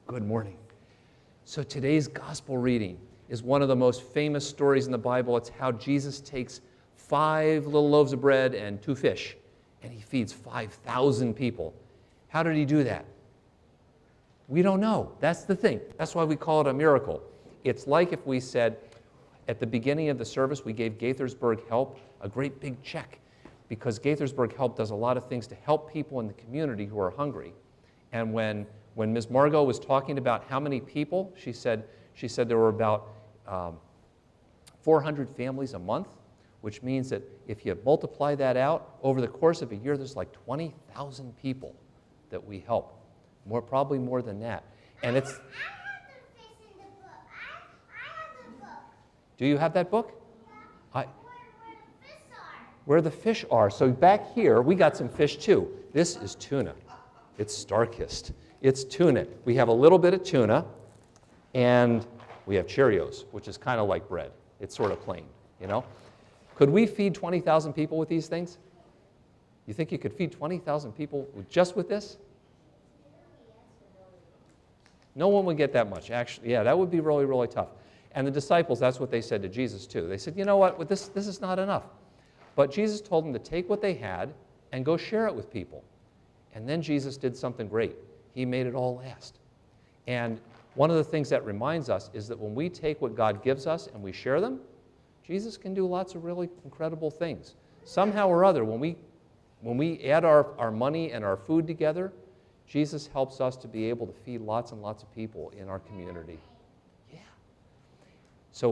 Good morning. So today's gospel reading is one of the most famous stories in the Bible. It's how Jesus takes 5 little loaves of bread and 2 fish, and he feeds 5,000 people. How did he do that? We don't know. That's the thing. That's why we call it a miracle. It's like if we said, at the beginning of the service, we gave Gaithersburg Help a great big check, because Gaithersburg Help does a lot of things to help people in the community who are hungry. And when Ms. Margot was talking about how many people, she said there were about 400 families a month, which means that if you multiply that out, over the course of a year, there's like 20,000 people that we help. Probably more than that. And it's... I have the fish in the book. I have the book. Do you have that book? Yeah. Where the fish are. Where the fish are. So back here, we got some fish too. This is tuna. It's Starkist. It's tuna. We have a little bit of tuna, and we have Cheerios, which is kind of like bread. It's sort of plain, you know? Could we feed 20,000 people with these things? You think you could feed 20,000 people just with this? No one would get that much. Actually, yeah, that would be really, really tough. And the disciples, that's what they said to Jesus too. They said, you know what, this is not enough. But Jesus told them to take what they had and go share it with people. And then Jesus did something great. He made it all last. And one of the things that reminds us is that when we take what God gives us and we share them, Jesus can do lots of really incredible things. Somehow or other, when we add our money and our food together, Jesus helps us to be able to feed lots and lots of people in our community. Yeah. So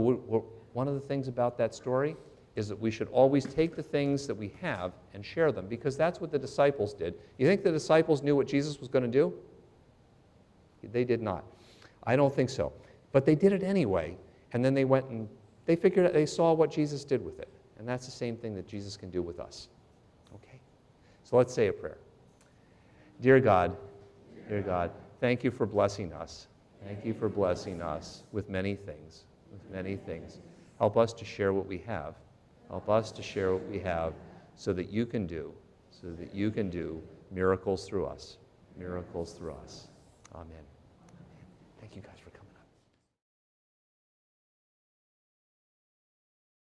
one of the things about that story is that we should always take the things that we have and share them, because that's what the disciples did. You think the disciples knew what Jesus was going to do? They did not. I don't think so. But they did it anyway, and then they went and they figured out, they saw what Jesus did with it. And that's the same thing that Jesus can do with us. Okay? So let's say a prayer. Dear God, thank you for blessing us. Thank you for blessing us with many things, Help us to share what we have. Help us to share what we have so that you can do miracles through us. Amen. Thank you guys for